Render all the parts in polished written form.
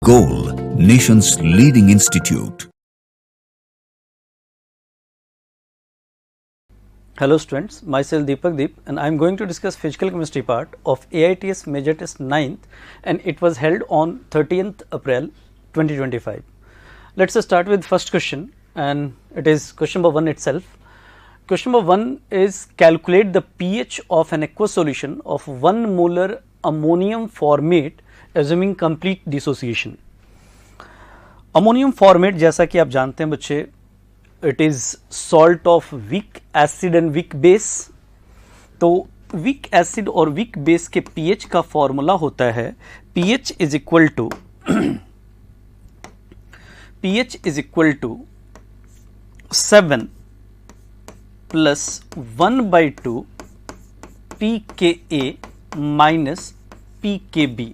Goal, nation's leading institute. Hello students, myself Deepak Deep and I am going to discuss physical chemistry part of AITS major test 9th and it was held on 30th April 2025. Let's start with first question and it is question number 1 itself. Question number 1 is calculate the pH of an aqueous solution of 1 molar ammonium formate assuming complete dissociation. Ammonium formate जैसा कि आप जानते हैं बच्चे, it is salt of weak acid and weak base. तो weak acid और weak base के pH का फॉर्मूला होता है pH is equal to 7 plus 1/2 pKa minus pKb.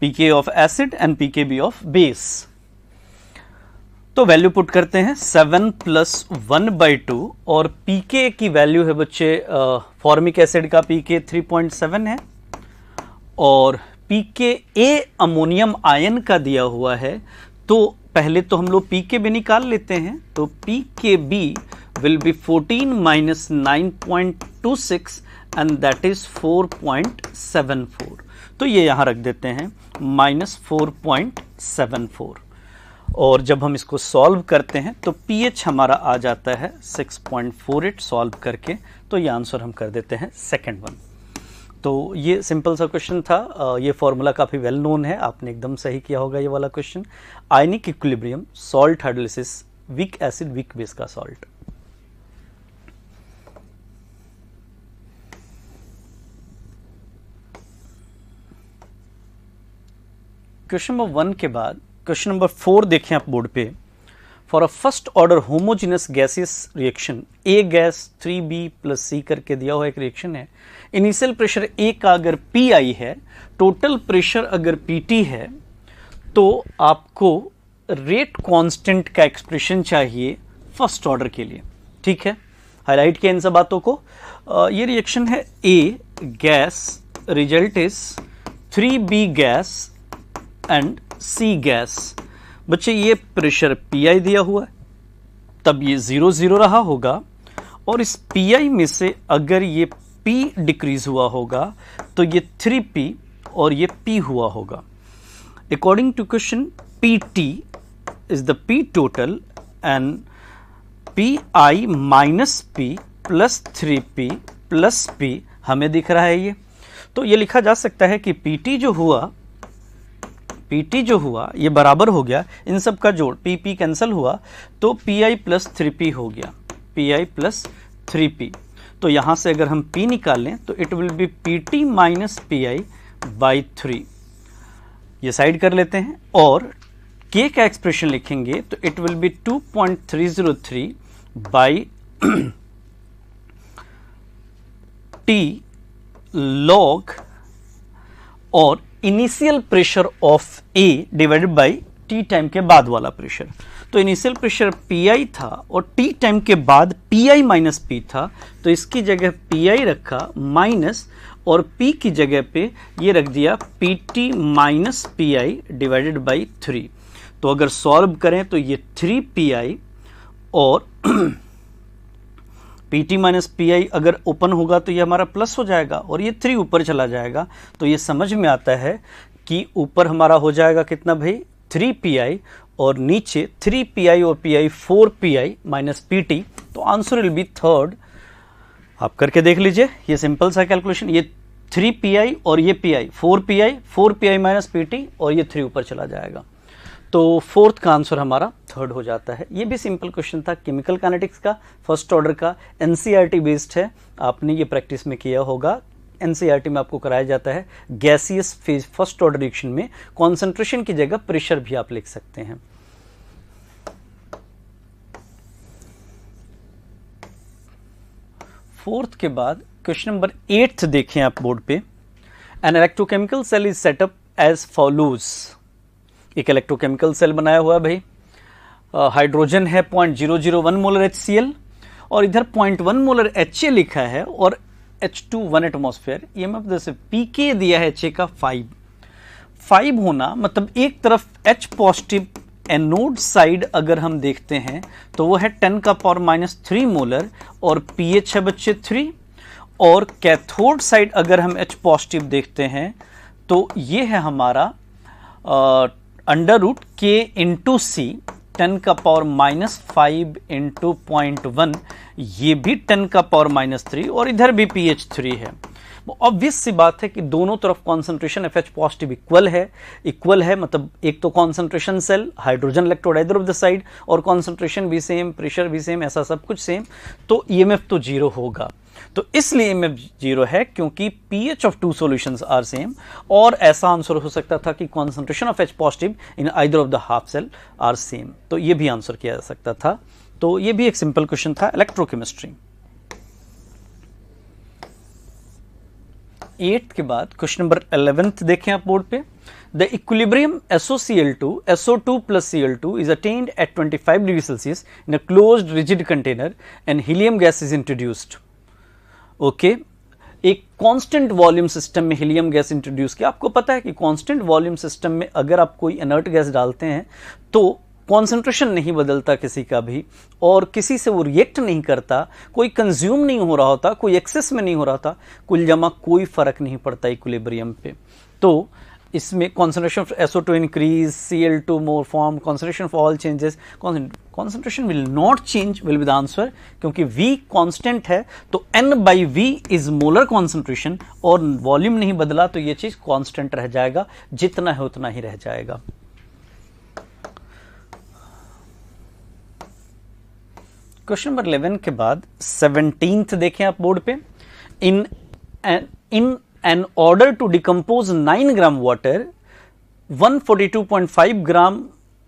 pK of acid and pKb of base. तो वैल्यू पुट करते हैं 7 plus 1/2 और pK की वैल्यू है बच्चे, फॉर्मिक एसिड का pK 3.7 है और pKa अमोनियम आयन का दिया हुआ है. तो पहले तो हम लोग pKb निकाल लेते हैं. तो pKb will be 14 minus 9.26 and that is 4.74. तो ये यहां रख देते हैं माइनस 4.74 और जब हम इसको सॉल्व करते हैं तो pH हमारा आ जाता है 6.48 सॉल्व करके. तो ये आंसर हम कर देते हैं सेकंड वन. तो ये सिंपल सा क्वेश्चन था. ये फॉर्मूला काफ़ी वेल नोन है, आपने एकदम सही किया होगा ये वाला question. Ionic equilibrium salt hydrolysis weak acid weak base का सॉल्ट. क्वेश्चन नंबर 1 के बाद क्वेश्चन नंबर 4 देखें आप बोर्ड पे. For a first order homogeneous gaseous reaction A gas 3b plus C करके दिया हुआ एक रिएक्शन है. इनिशियल प्रेशर ए का अगर पी है, टोटल प्रेशर अगर पीटी है, तो आपको रेट कांस्टेंट का एक्सप्रेशन चाहिए फर्स्ट ऑर्डर के लिए. ठीक है, हाईलाइट किया इन सब बातों को. ये रिएक्शन है A gas, result is 3b gas and C gas. बच्चे ये प्रेशर पी दिया हुआ है, तब ये 0 रहा होगा और इस पी में से अगर ये पी डिक्रीज हुआ होगा तो ये 3p और ये p हुआ होगा. According to question P T is the P total and P minus P plus 3p plus p हमें दिख रहा है ये. तो ये लिखा जा सकता है कि पीटी जो हुआ ये बराबर हो गया, इन सब का जोड़ पी कैंसिल हुआ तो पी प्लस 3p हो गया, पी प्लस 3p. तो यहां से अगर हम p निकालें तो it will be PT minus P by 3. ये साइड कर लेते हैं और k का एक्सप्रेशन लिखेंगे तो it will be 2.303 by t log और initial pressure of A divided by T time के बाद वाला प्रेशर. तो इनिशियल प्रेशर पी था और टी टाइम के बाद पी माइनस पी था, तो इसकी जगह पी रखा माइनस और पी की जगह पे ये रख दिया P T minus P divided by 3. तो अगर सॉल्व करें तो ये 3p और Pt माइनस पी अगर ओपन होगा तो ये हमारा प्लस हो जाएगा और ये 3 ऊपर चला जाएगा. तो ये समझ में आता है कि ऊपर हमारा हो जाएगा कितना भाई 3p और नीचे 3p और p 4p माइनस pt. तो आंसर विल बी थर्ड. आप करके देख लीजिए, ये सिंपल सा कैलकुलेशन. ये 3p और ये p 4p माइनस pt और ये 3 ऊपर चला जाएगा. तो फोर्थ का आंसर हमारा थर्ड हो जाता है. ये भी सिंपल क्वेश्चन था, केमिकल काइनेटिक्स का, फर्स्ट ऑर्डर का, एनसीईआरटी बेस्ड है. आपने ये प्रैक्टिस में किया होगा. एनसीईआरटी में आपको कराया जाता है gaseous phase first order reaction में कॉन्सेंट्रेशन की जगह प्रेशर भी आप लिख सकते हैं. फोर्थ के बाद क्वेश्चन नंबर 8 देखें आप बोर्ड पे. An electrochemical cell is setup as follows. एक इलेक्ट्रोकेमिकल सेल बनाया हुआ है भाई. हाइड्रोजन है 0.001 मोलर HCl और इधर 0.1 मोलर HA लिखा है और H2 1 एटमॉस्फेयर. EMF जैसे पीके दिया है HA का 5. 5 होना मतलब एक तरफ H पॉजिटिव एनोड साइड अगर हम देखते हैं तो वो है 10⁻³ मोलर और pH है बच्चे 3, और कैथोड साइड अगर हम H पॉजिटिव देखते हैं तो ये है हमारा √K/C 10⁻⁵ इंटू 0.1, ये भी 10⁻³ और इधर भी pH 3 है। ऑब्वियस सी बात है कि दोनों तरफ कॉन्सेंट्रेशन FH पॉजिटिव इक्वल है, मतलब एक तो कॉन्सेंट्रेशन सेल हाइड्रोजन इलेक्ट्रोड इधर ऑफ द साइड और कॉन्सेंट्रेशन भी सेम, प्रेशर भी सेम, ऐसा सब कुछ सेम, तो EMF तो जीरो होगा। तो इसलिए EMF जीरो है क्योंकि pH of two solutions are same, और ऐसा आंसर हो सकता था कि concentration of H positive in either of the half cell are same, तो ये भी आंसर किया जा सकता था। तो ये भी एक सिंपल क्वेश्चन था इलेक्ट्रोकेमिस्ट्री। 8th के बाद क्वेश्चन नंबर 11th देखें आप बोर्ड पे। The equilibrium SO2 plus Cl2 is attained at 25 degree Celsius in a closed rigid container and helium gas is introduced. Okay, एक कांस्टेंट वॉल्यूम सिस्टम में helium gas introduce किया। आपको पता है कि कांस्टेंट वॉल्यूम सिस्टम में अगर आप कोई इनर्ट गैस डालते हैं तो कॉन्सेंट्रेशन नहीं बदलता किसी का भी, और किसी से वो रिएक्ट नहीं करता, कोई कंज्यूम नहीं हो रहा होता, कोई एक्सेस में नहीं हो रहा था, कुल जमा कोई फर्क नहीं पड़ता इक्विलिब्रियम पे। तो इसमें concentration of SO2 increase, Cl2 more form, concentration of all changes, concentration will not change will be the answer, क्योंकि V कांस्टेंट है तो N/V इज मोलर कॉन्सेंट्रेशन, और वॉल्यूम नहीं बदला तो ये चीज कांस्टेंट रह जाएगा, जितना है उतना ही रह जाएगा। क्वेश्चन नंबर 11 के बाद 17th देखें आप बोर्ड पे। In an order to decompose 9 gram water 142.5 gram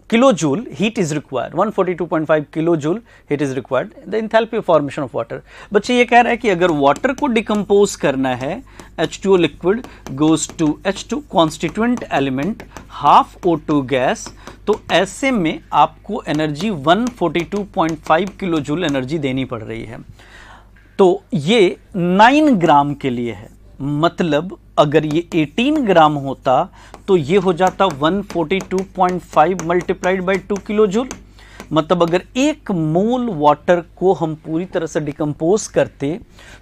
kilo joule heat is required, 142.5 kilo joule heat is required, the enthalpy of formation of water. बच्चे ये कह रहा है कि अगर वाटर को डिकम्पोज करना है, H2O liquid goes to H2 constituent element half O2 gas, तो ऐसे में आपको एनर्जी 142.5 किलो जूल एनर्जी देनी पड़ रही है। तो ये 9 ग्राम के लिए है, मतलब अगर ये 18 ग्राम होता तो ये हो जाता 142.5 मल्टीप्लाइड बाई 2 किलो जूल। मतलब अगर 1 मोल वाटर को हम पूरी तरह से डिकम्पोज करते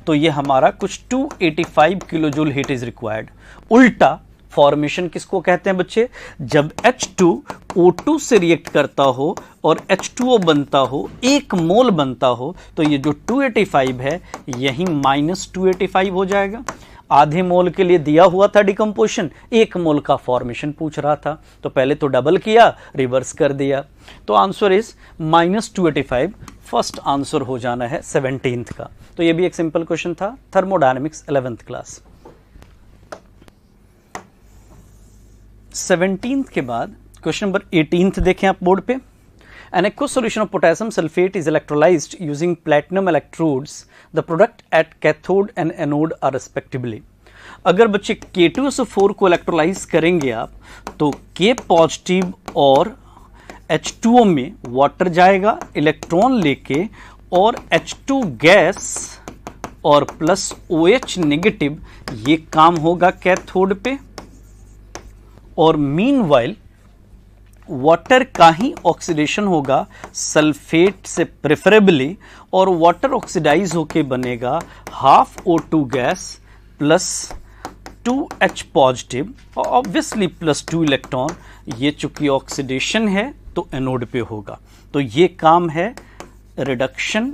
तो ये हमारा कुछ 285 kilo joule heat is required. उल्टा फॉर्मेशन किसको कहते हैं बच्चे? जब H2O2 से रिएक्ट करता हो और H2O बनता हो, 1 मोल बनता हो, तो ये जो 285 है यही -285 हो जाएगा। आधे मोल के लिए दिया हुआ था डिकम्पोजिशन, 1 मोल का फॉर्मेशन पूछ रहा था, तो पहले तो डबल किया, रिवर्स कर दिया, तो आंसर इज -285। फर्स्ट आंसर हो जाना है 17th का। तो ये भी एक सिंपल क्वेश्चन था, थर्मोडायनेमिक्स 11th क्लास। 17th के बाद क्वेश्चन नंबर 18th देखें आप बोर्ड पे। An aqueous solution of potassium sulfate is electrolyzed using platinum electrodes. The product at cathode and anode are respectively. अगर बच्चे K2SO4 को इलेक्ट्रोलाइज करेंगे आप, तो K पॉजिटिव और H2O में वाटर जाएगा इलेक्ट्रॉन लेके, और H2 गैस और प्लस OH नेगेटिव, ये काम होगा कैथोड पे, और मीनवाइल वाटर का ही ऑक्सीडेशन होगा सल्फेट से प्रेफरेबली, और वाटर ऑक्सीडाइज होके बनेगा half O2 gas plus 2H positive और ऑब्वियसली प्लस 2 इलेक्ट्रॉन। ये चूंकि ऑक्सीडेशन है तो एनोड पे होगा, तो ये काम है रिडक्शन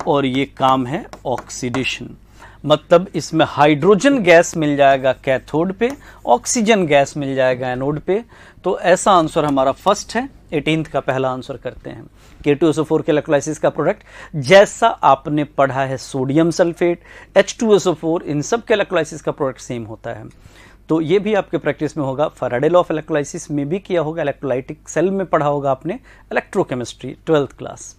और ये काम है ऑक्सीडेशन। मतलब इसमें हाइड्रोजन गैस मिल जाएगा कैथोड पे, ऑक्सीजन गैस मिल जाएगा एनोड पे। तो ऐसा आंसर हमारा फर्स्ट है, 18th का पहला आंसर करते हैं। K2SO4 के इलेक्ट्रोलाइसिस का प्रोडक्ट जैसा आपने पढ़ा है सोडियम सल्फेट, H2SO4, इन सब के इलेक्ट्रोलाइसिस का प्रोडक्ट सेम होता है। तो ये भी आपके प्रैक्टिस में होगा, फैराडे लॉ ऑफ इलेक्ट्रोलाइसिस में भी किया होगा, इलेक्ट्रोलाइटिक सेल में पढ़ा होगा आपने electrochemistry 12th class.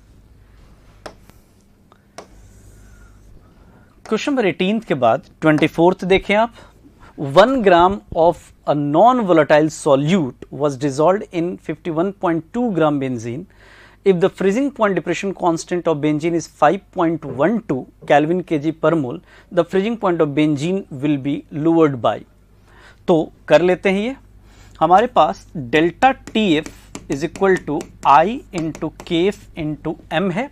Question number 18th के बाद 24th देखें आप। 1 gram of a non volatile solute was dissolved in 51.2 gram benzene. If the freezing point depression constant of benzene is 5.12 kelvin kg per mole, the freezing point of benzene will be lowered by. तो कर लेते हैं ये। हमारे पास delta T F is equal to I into K F into M है।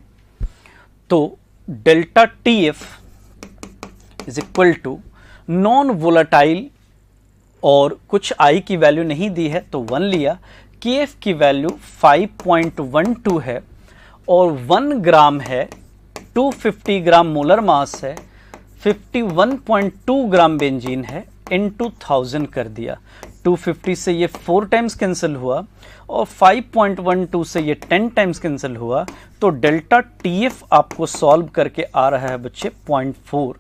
तो delta T F is equal to non volatile और कुछ आई की वैल्यू नहीं दी है तो 1 लिया, के एफ की वैल्यू 5.12 है और 1 ग्राम है, 250 ग्राम मोलर मास है, 51.2 ग्राम बेंजीन है, इनटू 1000 कर दिया। 250 से ये 4 टाइम्स कैंसिल हुआ और 5.12 से ये 10 टाइम्स कैंसिल हुआ, तो डेल्टा टीएफ आपको सॉल्व करके आ रहा है बच्चे 0.4।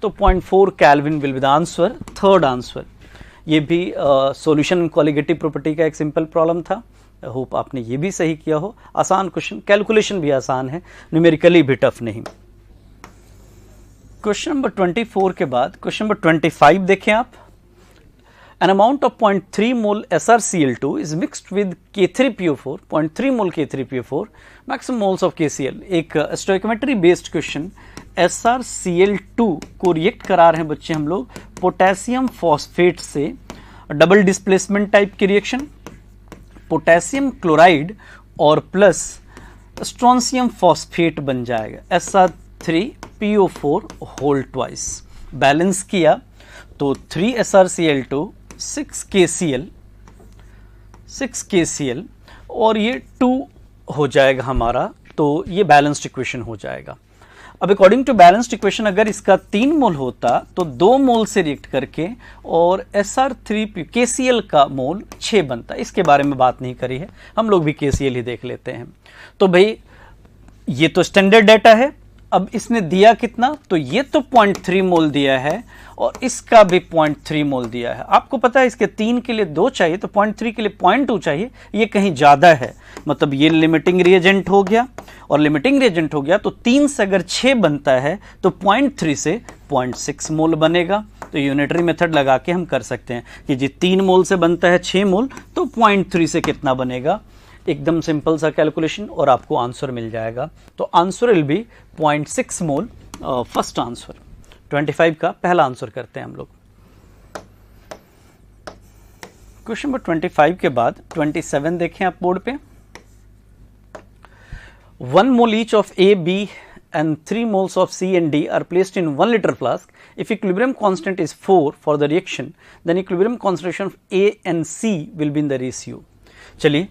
तो 0.4 kelvin will be the answer, third answer. ये भी सॉल्यूशन कॉलिगेटिव प्रॉपर्टी का एक सिंपल प्रॉब्लम था। होप आपने ये भी सही किया हो। आसान क्वेश्चन, कैलकुलेशन भी आसान है, न्यूमेरिकली भी टफ नहीं। क्वेश्चन नंबर 24 के बाद क्वेश्चन नंबर 25 देखें आप। An amount of 0.3 mole SrCl2 is mixed with K3PO4, 0.3 mole K3PO4, maximum moles of KCl। एक स्टोइकोमेट्री बेस्ड क्वेश्चन, SrCl2 को रिएक्ट करा रहे हैं बच्चे हम लोग पोटेशियम फॉस्फेट से, डबल डिस्प्लेसमेंट टाइप की रिएक्शन, पोटेशियम क्लोराइड और प्लस स्ट्रोंशियम फॉस्फेट बन जाएगा Sr3PO4 होल ट्वाइस। बैलेंस किया तो 3 SrCl2 6 KCl और ये 2 हो जाएगा हमारा, तो ये बैलेंस्ड इक्वेशन हो जाएगा। अब अकॉर्डिंग टू बैलेंस्ड इक्वेशन अगर इसका 3 मोल होता तो 2 मोल से रिएक्ट करके और Sr3 KCl का मोल 6 बनता। इसके बारे में बात नहीं करी है, हम लोग भी KCl ही देख लेते हैं। तो भाई ये तो स्टैंडर्ड डाटा है। अब इसने दिया कितना, तो ये तो 0.3 मोल दिया है और इसका भी 0.3 मोल दिया है। आपको पता है इसके 3 के लिए 2 चाहिए, तो 0.3 के लिए 0.2 चाहिए, ये कहीं ज़्यादा है, मतलब ये लिमिटिंग रिएजेंट हो गया। और लिमिटिंग रिएजेंट हो गया तो 3 से अगर 6 बनता है तो 0.3 से 0.6 मोल बनेगा। तो यूनिटरी मेथड लगा के हम कर सकते हैं कि जी 3 मोल से बनता है 6 मोल, तो 0.3 से कितना बनेगा। एकदम सिंपल सा कैलकुलेशन और आपको आंसर मिल जाएगा। तो answer will be 0.6 mole, first answer. 25 का पहला आंसर करते हैं हम लोग। क्वेश्चन नंबर 25 के बाद 27 देखें आप बोर्ड पे। 1 mole each of A, B and 3 moles of C and D are placed in 1 liter flask. If equilibrium constant is 4 for the reaction, then equilibrium concentration of A and C will be in the ratio। चलिए,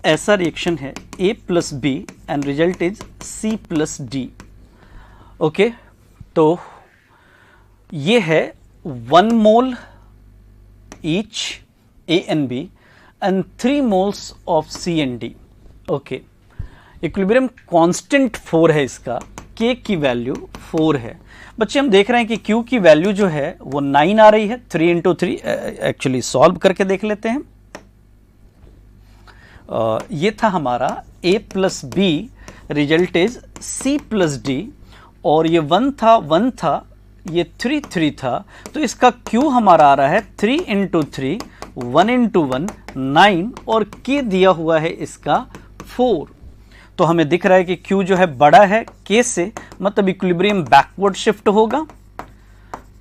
ऐसा reaction है A plus B and result is C plus D। Okay, तो ये है 1 mole each A and B and 3 moles of C and D। Okay, equilibrium constant 4 है, इसका K की value 4 है। बच्चे हम देख रहे हैं कि Q की वैल्यू जो है वो 9 आ रही है। 3 इंटू 3 एक्चुअली सॉल्व करके देख लेते हैं। ये था हमारा A plus B, result is C plus D, और ये 1 था, ये 3 था, तो इसका Q हमारा आ रहा है 3 इंटू 3, 1 इंटू 1 9, और K दिया हुआ है इसका 4। तो हमें दिख रहा है कि Q जो है बड़ा है K से, मतलब इक्विलिब्रियम बैकवर्ड शिफ्ट होगा।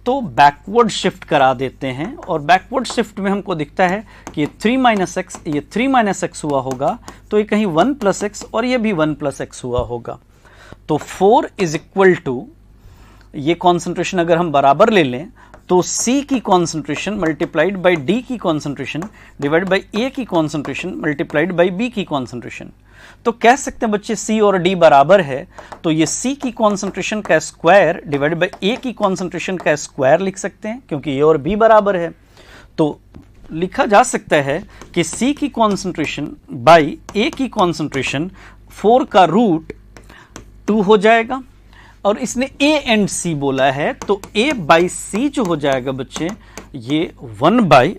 तो बैकवर्ड शिफ्ट करा देते हैं, और बैकवर्ड शिफ्ट में हमको दिखता है कि ये 3 माइनस एक्स, ये 3 माइनस एक्स हुआ होगा, तो ये कहीं 1 प्लस एक्स और ये भी 1 प्लस एक्स हुआ होगा। तो 4 इज इक्वल टू, ये कॉन्सेंट्रेशन अगर हम बराबर ले लें तो C की कॉन्सेंट्रेशन मल्टीप्लाइड बाई D की कॉन्सेंट्रेशन डिवाइड बाई A की कॉन्सेंट्रेशन मल्टीप्लाइड बाई B की कॉन्सेंट्रेशन। तो कह सकते हैं बच्चे C और D बराबर है, तो ये C की कॉन्सेंट्रेशन का स्क्वायर डिवाइड बाई A की कॉन्सेंट्रेशन का स्क्वायर लिख सकते हैं, क्योंकि A और B बराबर है। तो लिखा जा सकता है कि C की कॉन्सेंट्रेशन बाई A की कॉन्सेंट्रेशन 4 का रूट 2 हो जाएगा, और इसने A एंड C बोला है, तो A बाई C जो हो जाएगा बच्चे, ये 1 बाई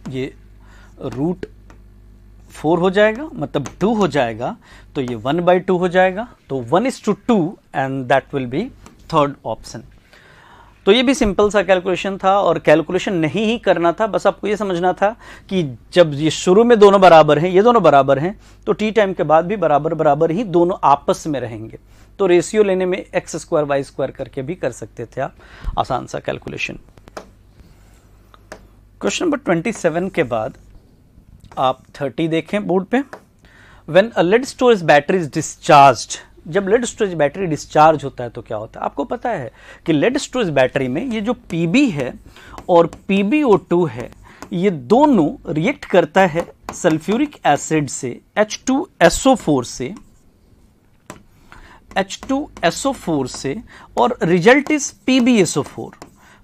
ये रूट 4 हो जाएगा, मतलब 2 हो जाएगा, तो ये 1/2 हो जाएगा। तो 1:2 and that will be third option. तो ये भी सिंपल सा कैलकुलेशन था, और कैलकुलेशन नहीं ही करना था, बस आपको ये समझना था कि जब ये शुरू में दोनों बराबर हैं, ये दोनों बराबर हैं, तो टी टाइम के बाद भी बराबर बराबर ही दोनों आपस में रहेंगे। तो रेशियो लेने में एक्स स्क्वायर वाई स्क्वायर करके भी कर सकते थे आप, आसान सा कैलकुलेशन। क्वेश्चन नंबर 27 के बाद आप 30 देखें बोर्ड पे। When a lead storage battery is discharged, जब लेड स्टोरेज बैटरी डिस्चार्ज होता है तो क्या होता है? आपको पता है कि लेड स्टोरेज बैटरी में ये जो Pb है और PbO2 है, ये दोनों रिएक्ट करता है सल्फ्यूरिक एसिड से H2SO4 से और रिजल्ट इज PbSO4,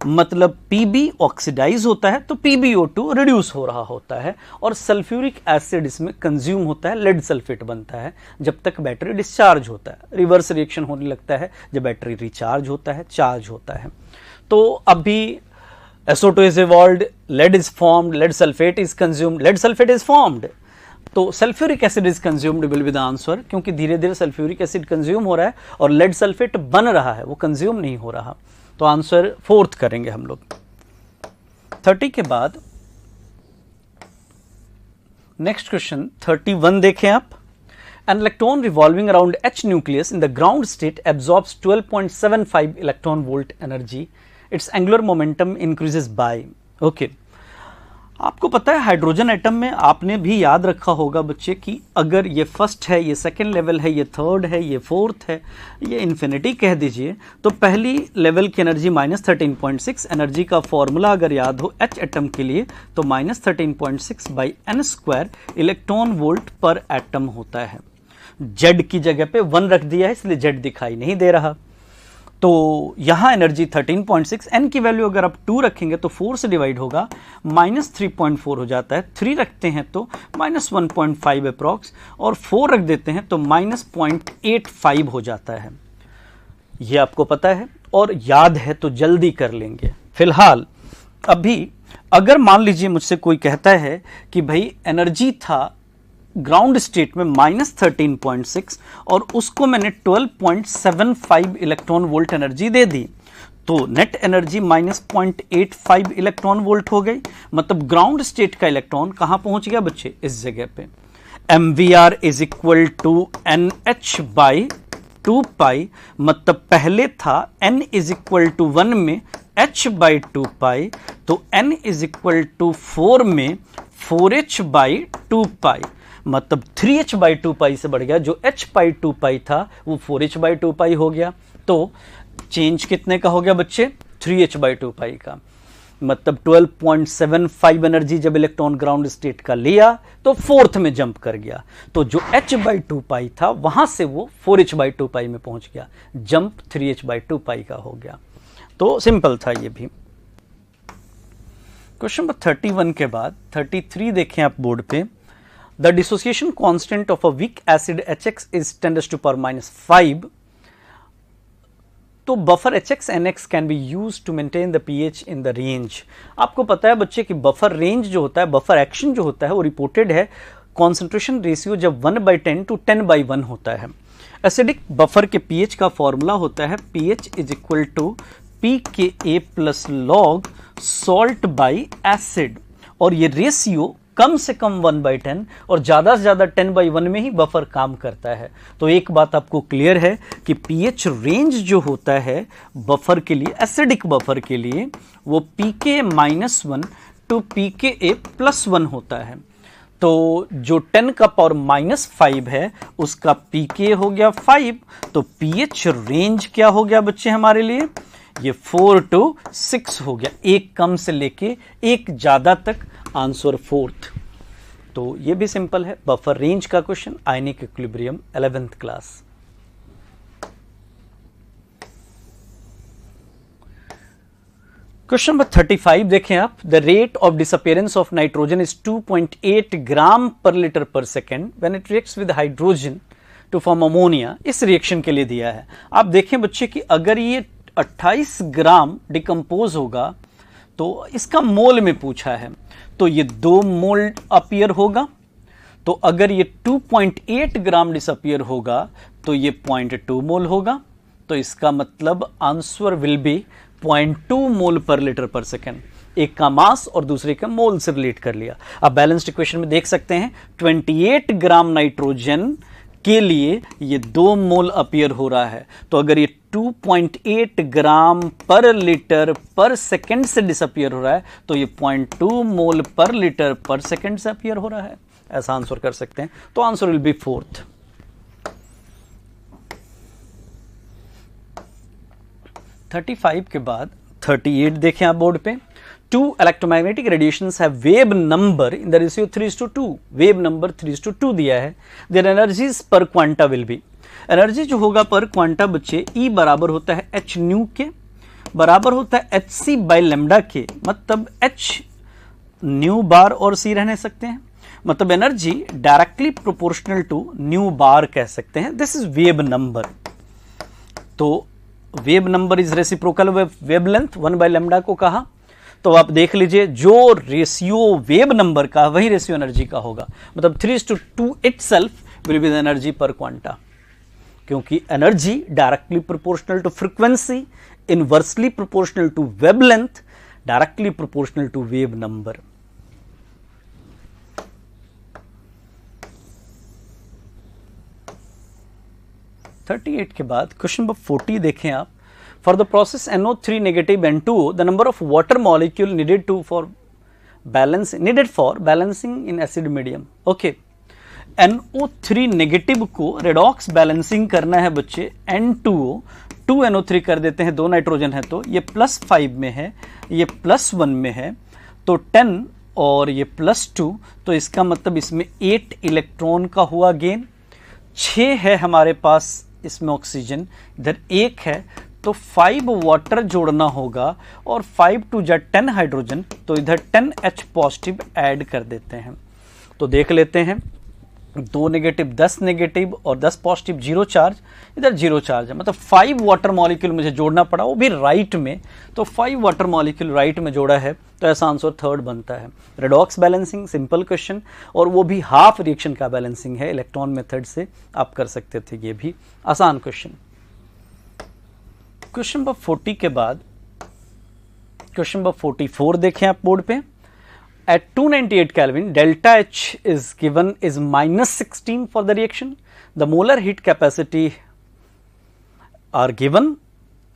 मतलब Pb ऑक्सीडाइज होता है तो PbO2 रिड्यूस हो रहा होता है और सल्फ्यूरिक एसिड इसमें कंज्यूम होता है, लेड सल्फेट बनता है जब तक बैटरी डिस्चार्ज होता है। रिवर्स रिएक्शन होने लगता है जब बैटरी रिचार्ज होता है, चार्ज होता है। तो अभी SO2 is evolved, lead is formed, lead sulfate is consumed, lead sulfate is formed, तो sulphuric acid is consumed will be the answer, क्योंकि धीरे धीरे सल्फ्यूरिक एसिड कंज्यूम हो रहा है और लेड सल्फेट बन रहा है, वो कंज्यूम नहीं हो रहा। तो आंसर फोर्थ करेंगे हम लोग। 30 के बाद नेक्स्ट क्वेश्चन 31 देखें आप। An electron revolving around H nucleus in the ground state absorbs 12.75 electron volt energy. Its angular momentum increases by. Okay. आपको पता है हाइड्रोजन एटम में आपने भी याद रखा होगा बच्चे कि अगर ये फर्स्ट है, ये सेकेंड लेवल है, ये थर्ड है, ये फोर्थ है, ये इन्फिनिटी कह दीजिए, तो पहली लेवल की एनर्जी -13.6, एनर्जी का फॉर्मूला अगर याद हो H एटम के लिए तो -13.6 बाई n² इलेक्ट्रॉन वोल्ट पर एटम होता है। Z की जगह पे 1 रख दिया है इसलिए Z दिखाई नहीं दे रहा, तो यहां एनर्जी 13.6, n की वैल्यू अगर आप 2 रखेंगे तो 4 से डिवाइड होगा, -3.4 हो जाता है, 3 रखते हैं तो -1.5 अप्रॉक्स और 4 रख देते हैं तो -0.85 हो जाता है। ये आपको पता है और याद है तो जल्दी कर लेंगे। फिलहाल अभी अगर मान लीजिए मुझसे कोई कहता है कि भाई एनर्जी था ग्राउंड स्टेट में -13.6 और उसको मैंने 12.75 इलेक्ट्रॉन वोल्ट एनर्जी दे दी, तो नेट एनर्जी -0.85 इलेक्ट्रॉन वोल्ट हो गई। मतलब ग्राउंड स्टेट का इलेक्ट्रॉन कहां पहुंच गया बच्चे? इस जगह पे। mvr is equal to nh by 2 pi, मतलब पहले था n इज इक्वल टू 1 में h बाई 2 पाई, तो n इज इक्वल टू 4 में 4h बाई 2 पाई, मतलब 3h बाई 2 पाई से बढ़ गया, जो h बाई 2 पाई था वो 4h बाई 2 पाई हो गया। तो चेंज कितने का हो गया बच्चे? 3h बाई 2 पाई का, मतलब 12.75 एनर्जी जब इलेक्ट्रॉन ग्राउंड स्टेट का लिया तो फोर्थ में जंप कर गया, तो जो h बाई 2 पाई था वहां से वो 4h बाई 2 पाई में पहुंच गया, जंप 3h बाई 2 पाई का हो गया। तो सिंपल था ये भी। क्वेश्चन नंबर 31 के बाद 33 देखें आप बोर्ड पे। The dissociation constant of a weak acid HX is 10⁻⁵. तो buffer HX NX can be used to maintain the pH in the range. आपको पता है बच्चे कि बफर रेंज जो होता है, बफर एक्शन जो होता है वो रिपोर्टेड है कॉन्सेंट्रेशन रेशियो जब 1/10 to 10/1 होता है। एसिडिक बफर के pH का फॉर्मूला होता है pH is equal to pKa plus log salt by acid, और ये रेशियो कम से कम 1/10 और ज्यादा से ज्यादा 10/1 में ही बफर काम करता है। तो एक बात आपको क्लियर है कि pH रेंज जो होता है बफर के लिए, एसिडिक बफर के लिए, वो pK-1 टू pKa+1 होता है। तो जो 10 का पावर -5 है उसका pK हो गया 5, तो pH रेंज क्या हो गया बच्चे हमारे लिए? ये 4 to 6 हो गया, एक कम से लेके एक ज्यादा तक, आंसर फोर्थ। तो ये भी सिंपल है, बफर रेंज का question, ionic equilibrium 11th class. Question number 35 देखें आप। The rate of disappearance of nitrogen is 2.8 gram per litre per second when it reacts with hydrogen to form ammonia. इस reaction के लिए दिया है। आप देखें बच्चे कि अगर ये 28 ग्राम डिकम्पोज होगा तो इसका मोल में पूछा है, तो ये 2 मोल अपीयर होगा। तो अगर ये 2.8 ग्राम डिसअपियर होगा तो ये 0.2 मोल होगा, तो इसका मतलब आंसर विल बी 0.2 मोल पर लीटर पर सेकेंड। एक का मास और दूसरे का मोल से रिलेट कर लिया। अब बैलेंस्ड इक्वेशन में देख सकते हैं 28 ग्राम नाइट्रोजन के लिए ये 2 मोल अपीयर हो रहा है। तो अगर ये 2.8 ग्राम पर लीटर पर सेकंड से डिसअपियर हो रहा है तो ये 0.2 मोल पर लीटर पर सेकंड से अपीयर हो रहा है। ऐसा आंसर कर सकते हैं। तो आंसर विल बी 4th। 35 के बाद 38 देखें आप बोर्ड पे। 2 electromagnetic radiations have wave number in the ratio 3:2। wave number 3:2 दिया है। their energies per quanta will be। Energy जो होगा पर क्वांटा बच्चे E बराबर होता है h न्यू के, बराबर होता है hc बाय लैम्डा के, मतलब h न्यू बार और c रहने सकते हैं, मतलब energy directly proportional to nu bar कह सकते हैं। This is wave number. तो wave number is reciprocal wavelength 1 by lambda को कहा। तो आप देख लीजिए जो रेशियो वेव नंबर का वही रेशियो एनर्जी का होगा, मतलब 3:2 itself will be the energy per quanta, क्योंकि energy directly proportional to frequency, inversely proportional to wavelength, directly proportional to wave number. (38) के बाद क्वेश्चन नंबर 40 देखें आप। For the process NO3 negative N2O, the number of water molecule needed for balancing in acid medium. Okay. NO3 negative को redox balancing करना है बच्चे। N2O 2NO3 कर देते हैं, 2 नाइट्रोजन है तो ये +5 में है, ये +1 में है, तो 10 और ये +2, तो इसका मतलब इसमें 8 इलेक्ट्रॉन का हुआ गेन। 6 है हमारे पास इसमें ऑक्सीजन, इधर 1 है, तो 5 वाटर जोड़ना होगा और 5 2 जा 10 हाइड्रोजन, तो इधर 10H पॉजिटिव ऐड कर देते हैं। तो देख लेते हैं 2 नेगेटिव 10 नेगेटिव और 10 पॉजिटिव 0 चार्ज, इधर 0 चार्ज है, मतलब 5 वाटर मॉलिक्यूल मुझे जोड़ना पड़ा, वो भी राइट में। तो 5 वाटर मॉलिक्यूल राइट में जोड़ा है, तो ऐसा आंसर 3rd बनता है। रेडॉक्स बैलेंसिंग सिंपल क्वेश्चन, और वो भी हाफ रिएक्शन का बैलेंसिंग है, इलेक्ट्रॉन मेथड से आप कर सकते थे, ये भी आसान क्वेश्चन। क्वेश्चन नंबर 40 के बाद क्वेश्चन नंबर 44 देखें आप बोर्ड पे। At 298 Kelvin, delta H is given is -16 for the reaction. The molar heat capacity are given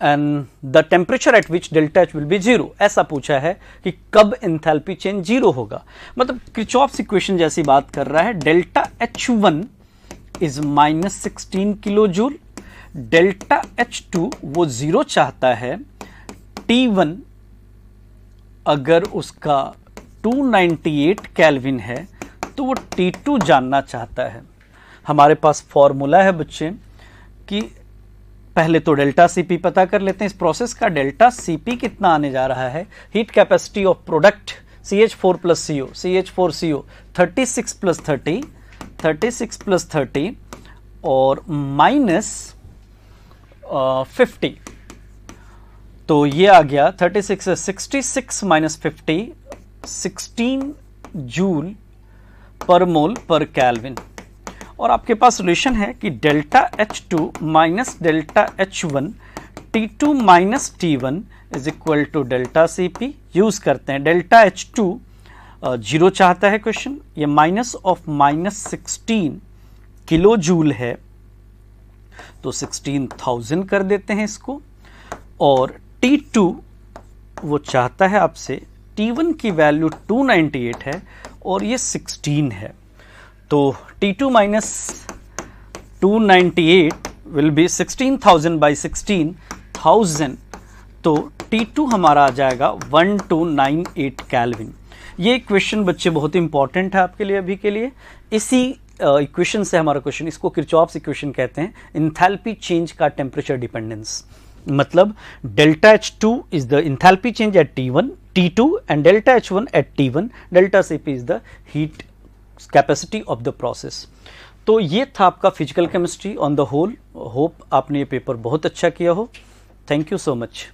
and the temperature at which delta H will be 0. ऐसा पूछा है कि कब एंथैल्पी चेंज 0 होगा, मतलब किरचॉफ्स इक्वेशन जैसी बात कर रहा है। Delta H1 is -16 kilo joule, delta H2 वो 0 चाहता है, T1 अगर उसका 298 केल्विन है तो वो T2 जानना चाहता है। हमारे पास फॉर्मूला है बच्चे कि पहले तो डेल्टा Cp पता कर लेते हैं। इस प्रोसेस का डेल्टा Cp कितना आने जा रहा है, heat capacity of product CH4 + CO, CH4CO 36 + 30, 36 + 30 और -50, तो ये आ गया 36 से 66 - 50 16 जूल पर मोल पर केल्विन। और आपके पास रिलेशन है कि delta H2 minus delta H1 T2 minus T1 is equal to delta Cp। Use करते हैं, डेल्टा H2 0 चाहता है क्वेश्चन, ये -16 किलो जूल है, तो 16,000 कर देते हैं इसको। और T2 वो चाहता है आपसे, T1 की वैल्यू 298 है और ये 16 है, तो T2 minus 298 will be 16,000 by 16,000, तो T2 हमारा आ जाएगा 1298 केल्विन। ये इक्वेशन बच्चे बहुत इंपॉर्टेंट है आपके लिए अभी के लिए। इसी इक्वेशन से हमारा क्वेश्चन, इसको किरचॉफ्स इक्वेशन कहते हैं, एंथैल्पी चेंज का टेम्परेचर डिपेंडेंस। मतलब delta H2 is the enthalpy change at T1, T2 and delta H1 at T1, delta Cp is the heat capacity of the process। तो ये था आपका physical chemistry on the whole. Hope आपने ये paper बहुत अच्छा किया हो। Thank you so much.